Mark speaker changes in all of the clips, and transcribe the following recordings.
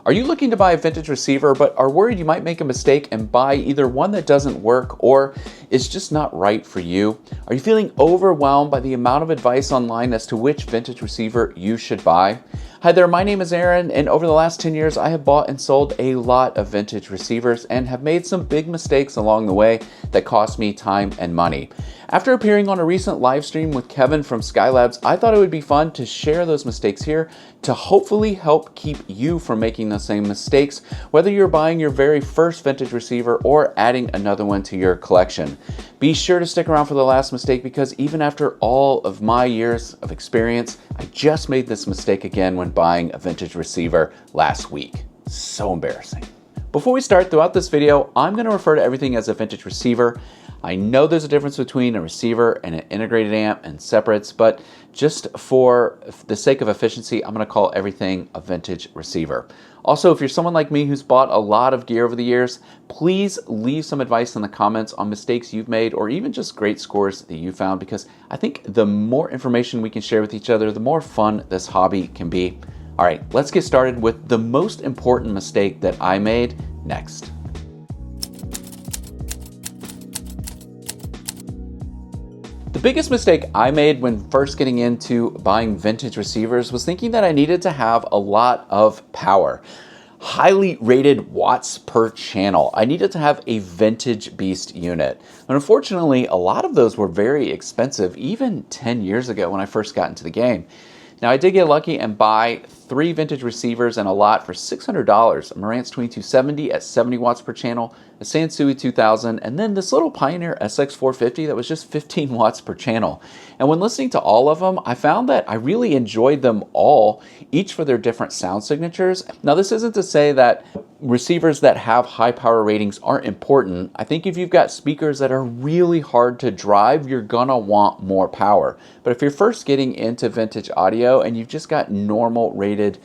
Speaker 1: Are you looking to buy a vintage receiver but are worried you might make a mistake and buy either one that doesn't work or is just not right for you? Are you feeling overwhelmed by the amount of advice online as to which vintage receiver you should buy? Hi there, my name is Aaron, and over the last 10 years I have bought and sold a lot of vintage receivers and have made some big mistakes along the way that cost me time and money. After appearing on a recent live stream with Kevin from Skylabs, I thought it would be fun to share those mistakes here to hopefully help keep you from making the same mistakes, whether you're buying your very first vintage receiver or adding another one to your collection. Be sure to stick around for the last mistake because even after all of my years of experience, I just made this mistake again when buying a vintage receiver last week. So embarrassing. Before we start, throughout this video, I'm going to refer to everything as a vintage receiver. I know there's a difference between a receiver and an integrated amp and separates, but just for the sake of efficiency, I'm going to call everything a vintage receiver. Also, if you're someone like me who's bought a lot of gear over the years, please leave some advice in the comments on mistakes you've made or even just great scores that you found, because I think the more information we can share with each other, the more fun this hobby can be. All right, let's get started with the most important mistake that I made next. The biggest mistake I made when first getting into buying vintage receivers was thinking that I needed to have a lot of power. Highly rated watts per channel. I needed to have a vintage beast unit. And unfortunately, a lot of those were very expensive, even 10 years ago when I first got into the game. Now, I did get lucky and buy 3 vintage receivers and a lot for $600. A Marantz 2270 at 70 watts per channel, a Sansui 2000, and then this little Pioneer SX450 that was just 15 watts per channel. And when listening to all of them, I found that I really enjoyed them all, each for their different sound signatures. Now, this isn't to say that receivers that have high power ratings aren't important. I think if you've got speakers that are really hard to drive, you're gonna want more power. But if you're first getting into vintage audio and you've just got normal rated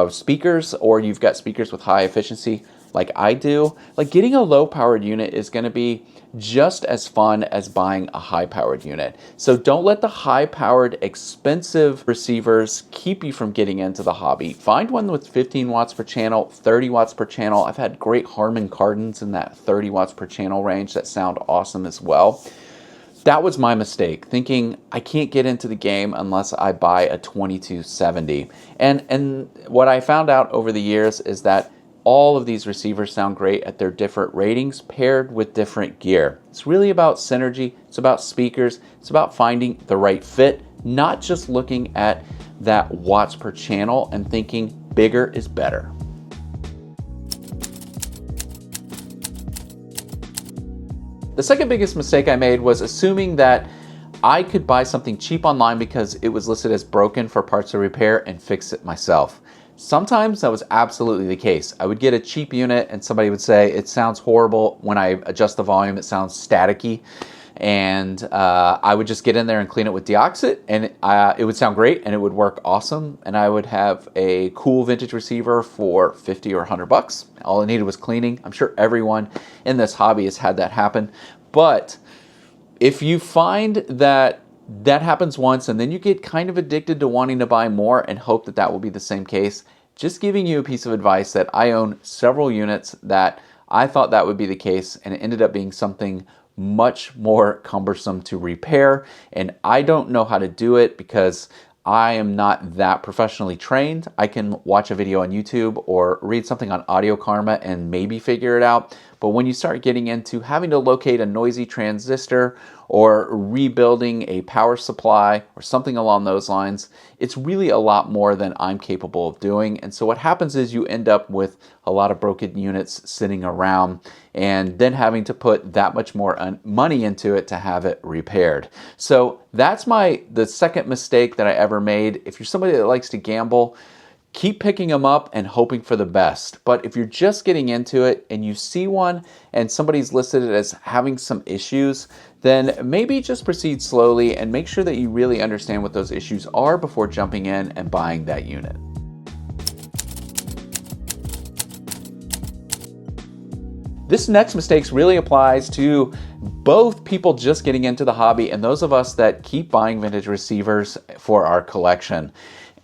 Speaker 1: speakers, or you've got speakers with high efficiency like I do, like getting a low powered unit is gonna be just as fun as buying a high powered unit. So don't let the high powered expensive receivers keep you from getting into the hobby. Find one with 15 watts per channel, 30 watts per channel. I've had great Harman Kardons in that 30 watts per channel range that sound awesome as well. That was my mistake, thinking I can't get into the game unless I buy a 2270. And what I found out over the years is that all of these receivers sound great at their different ratings paired with different gear. It's really about synergy, it's about speakers, it's about finding the right fit, not just looking at that watts per channel and thinking bigger is better. The second biggest mistake I made was assuming that I could buy something cheap online because it was listed as broken for parts to repair and fix it myself. Sometimes that was absolutely the case. I would get a cheap unit and somebody would say, it sounds horrible. When I adjust the volume, it sounds staticky. And I would just get in there and clean it with deoxit and it would sound great and it would work awesome. And I would have a cool vintage receiver for 50 or 100 bucks. All it needed was cleaning. I'm sure everyone in this hobby has had that happen. But if you find that that happens once and then you get kind of addicted to wanting to buy more and hope that that will be the same case, just giving you a piece of advice that I own several units that I thought that would be the case, and it ended up being something much more cumbersome to repair. And I don't know how to do it because I am not that professionally trained. I can watch a video on YouTube or read something on Audio Karma and maybe figure it out. But when you start getting into having to locate a noisy transistor or rebuilding a power supply or something along those lines, it's really a lot more than I'm capable of doing. And so what happens is you end up with a lot of broken units sitting around and then having to put that much more money into it to have it repaired. So that's the second mistake that I ever made. If you're somebody that likes to gamble, keep picking them up and hoping for the best. But if you're just getting into it and you see one and somebody's listed it as having some issues, then maybe just proceed slowly and make sure that you really understand what those issues are before jumping in and buying that unit. This next mistake really applies to both people just getting into the hobby and those of us that keep buying vintage receivers for our collection.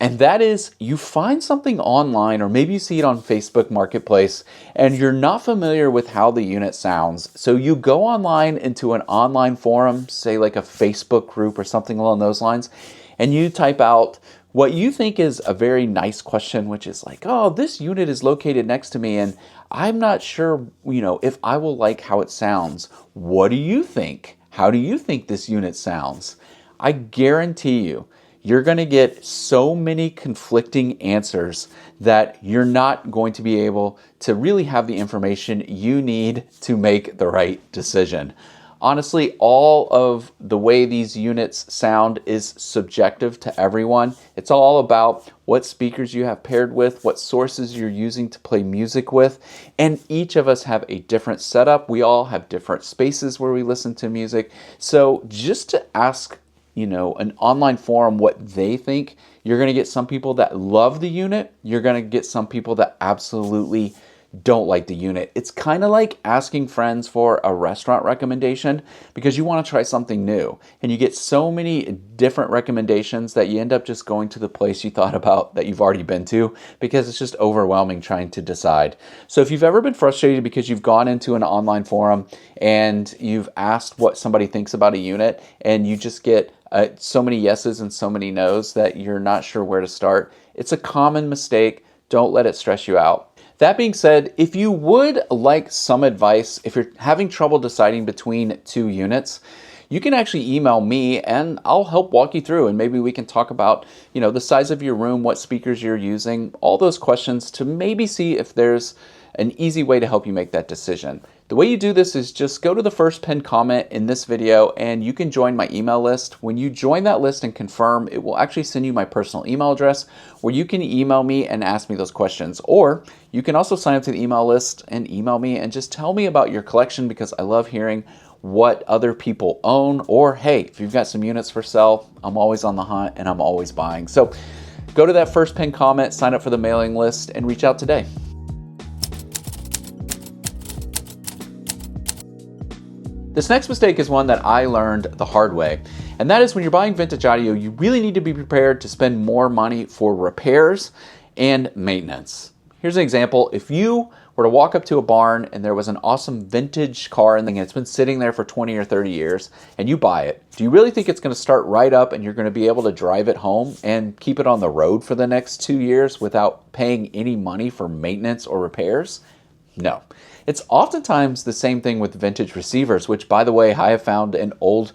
Speaker 1: And that is, you find something online, or maybe you see it on Facebook Marketplace, and you're not familiar with how the unit sounds. So you go online into an online forum, say like a Facebook group or something along those lines, and you type out what you think is a very nice question, which is like, oh, this unit is located next to me, and I'm not sure, if I will like how it sounds. What do you think? How do you think this unit sounds? I guarantee you're going to get so many conflicting answers that you're not going to be able to really have the information you need to make the right decision. Honestly, all of the way these units sound is subjective to everyone. It's all about what speakers you have paired with, what sources you're using to play music with, and each of us have a different setup. We all have different spaces where we listen to music. So just to ask an online forum what they think, you're going to get some people that love the unit. You're going to get some people that absolutely don't like the unit. It's kind of like asking friends for a restaurant recommendation because you want to try something new. And you get so many different recommendations that you end up just going to the place you thought about that you've already been to because it's just overwhelming trying to decide. So if you've ever been frustrated because you've gone into an online forum and you've asked what somebody thinks about a unit and you just get so many yeses and so many nos that you're not sure where to start, it's a common mistake. Don't let it stress you out. That being said, if you would like some advice, if you're having trouble deciding between two units, you can actually email me and I'll help walk you through, and maybe we can talk about, the size of your room, what speakers you're using, all those questions to maybe see if there's an easy way to help you make that decision. The way you do this is just go to the first pinned comment in this video and you can join my email list. When you join that list and confirm, it will actually send you my personal email address where you can email me and ask me those questions. Or you can also sign up to the email list and email me and just tell me about your collection because I love hearing what other people own. Or hey, if you've got some units for sale, I'm always on the hunt and I'm always buying. So go to that first pinned comment, sign up for the mailing list, and reach out today. This next mistake is one that I learned the hard way, and that is when you're buying vintage audio, you really need to be prepared to spend more money for repairs and maintenance. Here's an example. If you were to walk up to a barn and there was an awesome vintage car and it's been sitting there for 20 or 30 years and you buy it, do you really think it's going to start right up and you're going to be able to drive it home and keep it on the road for the next 2 years without paying any money for maintenance or repairs? No. It's oftentimes the same thing with vintage receivers, which, by the way, I have found in old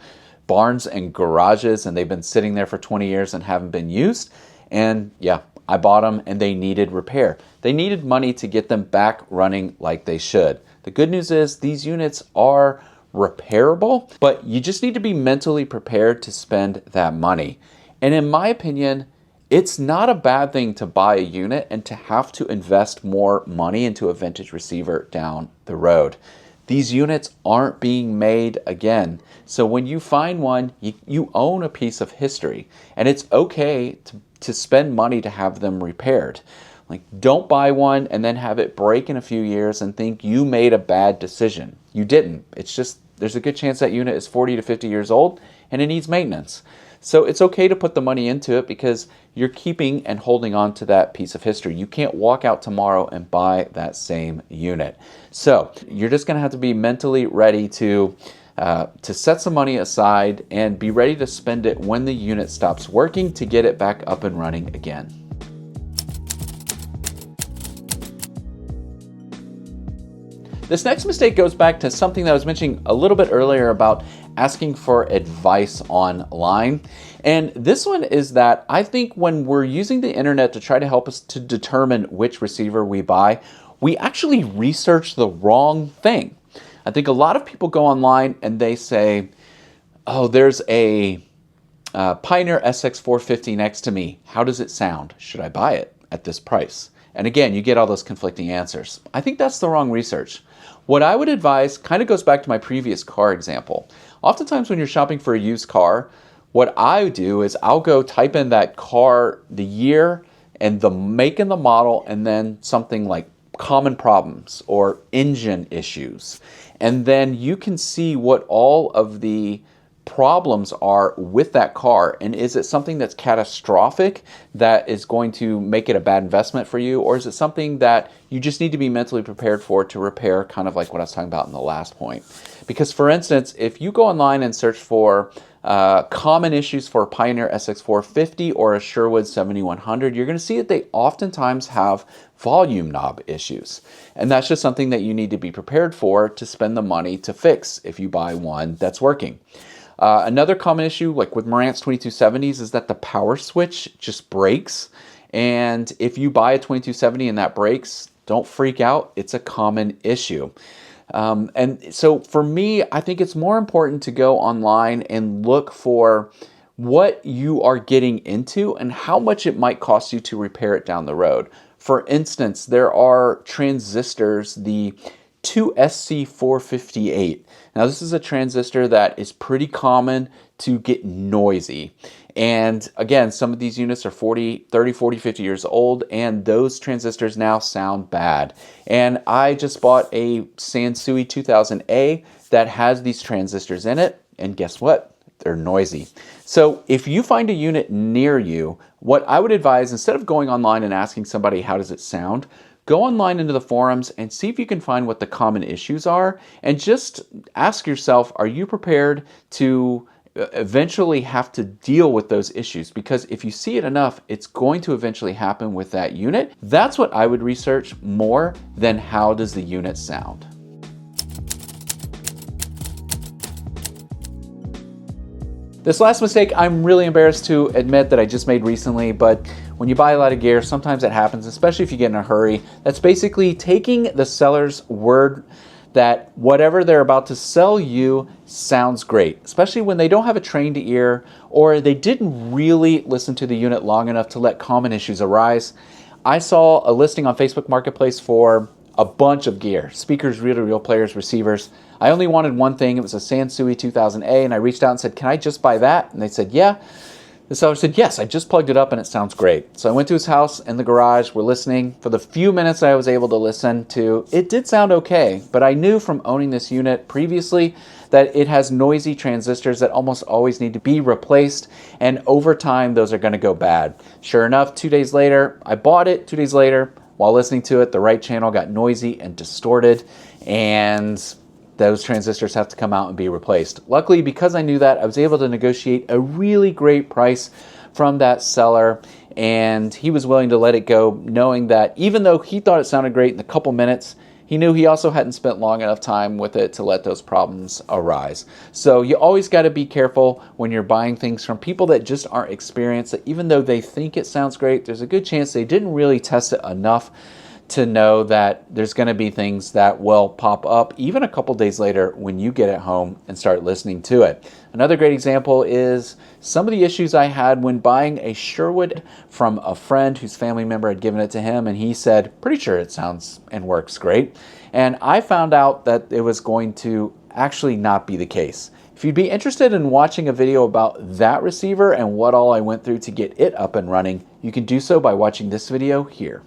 Speaker 1: barns and garages, and they've been sitting there for 20 years and haven't been used. And yeah, I bought them and they needed repair. They needed money to get them back running like they should. The good news is these units are repairable, but you just need to be mentally prepared to spend that money. And in my opinion, it's not a bad thing to buy a unit and to have to invest more money into a vintage receiver down the road. These units aren't being made again. So when you find one, you own a piece of history, and it's okay to spend money to have them repaired. Like, don't buy one and then have it break in a few years and think you made a bad decision. You didn't. It's just, there's a good chance that unit is 40 to 50 years old and it needs maintenance. So it's okay to put the money into it because you're keeping and holding on to that piece of history. You can't walk out tomorrow and buy that same unit. So you're just going to have to be mentally ready to set some money aside and be ready to spend it when the unit stops working to get it back up and running again. This next mistake goes back to something that I was mentioning a little bit earlier about asking for advice online. And this one is that I think when we're using the internet to try to help us to determine which receiver we buy, we actually research the wrong thing. I think a lot of people go online and they say, oh, there's a Pioneer SX450 next to me. How does it sound? Should I buy it at this price? And again, you get all those conflicting answers. I think that's the wrong research. What I would advise kind of goes back to my previous car example. Oftentimes when you're shopping for a used car, what I do is I'll go type in that car, the year and the make and the model, and then something like common problems or engine issues. And then you can see what all of the problems are with that car, and is it something that's catastrophic that is going to make it a bad investment for you, or is it something that you just need to be mentally prepared for to repair, kind of like what I was talking about in the last point. Because for instance, if you go online and search for common issues for a Pioneer SX450 or a Sherwood 7100, you're going to see that they oftentimes have volume knob issues. And that's just something that you need to be prepared for to spend the money to fix if you buy one that's working. Another common issue, like with Marantz 2270s, is that the power switch just breaks. And if you buy a 2270 and that breaks, don't freak out. It's a common issue. And so for me, I think it's more important to go online and look for what you are getting into and how much it might cost you to repair it down the road. For instance, there are transistors, the 2SC458. Now, this is a transistor that is pretty common to get noisy. And again, some of these units are 30, 40, 50 years old, and those transistors now sound bad. And I just bought a Sansui 2000A that has these transistors in it, and guess what? They're noisy. So if you find a unit near you, what I would advise, instead of going online and asking somebody how does it sound, go online into the forums and see if you can find what the common issues are, and just ask yourself, are you prepared to eventually have to deal with those issues? Because if you see it enough, it's going to eventually happen with that unit. That's what I would research more than how does the unit sound. This last mistake, I'm really embarrassed to admit that I just made recently, but when you buy a lot of gear, sometimes it happens, especially if you get in a hurry. That's basically taking the seller's word that whatever they're about to sell you sounds great, especially when they don't have a trained ear or they didn't really listen to the unit long enough to let common issues arise. I saw a listing on Facebook Marketplace for a bunch of gear: speakers, reel-to-reel players, receivers. I only wanted one thing. It was a Sansui 2000A, and I reached out and said, can I just buy that? And they said, yeah. The seller said, yes, I just plugged it up and it sounds great. So I went to his house in the garage. We're listening. For the few minutes I was able to listen to, it did sound okay, but I knew from owning this unit previously that it has noisy transistors that almost always need to be replaced, and over time those are going to go bad. Sure enough, 2 days later, I bought it. 2 days later, while listening to it, the right channel got noisy and distorted, and those transistors have to come out and be replaced. Luckily, because I knew that, I was able to negotiate a really great price from that seller, and he was willing to let it go, knowing that even though he thought it sounded great in a couple minutes, he knew he also hadn't spent long enough time with it to let those problems arise. So you always got to be careful when you're buying things from people that just aren't experienced, that even though they think it sounds great, there's a good chance they didn't really test it enough to know that there's going to be things that will pop up even a couple days later when you get it home and start listening to it. Another great example is some of the issues I had when buying a Sherwood from a friend whose family member had given it to him, and he said, pretty sure it sounds and works great. And I found out that it was going to actually not be the case. If you'd be interested in watching a video about that receiver and what all I went through to get it up and running, you can do so by watching this video here.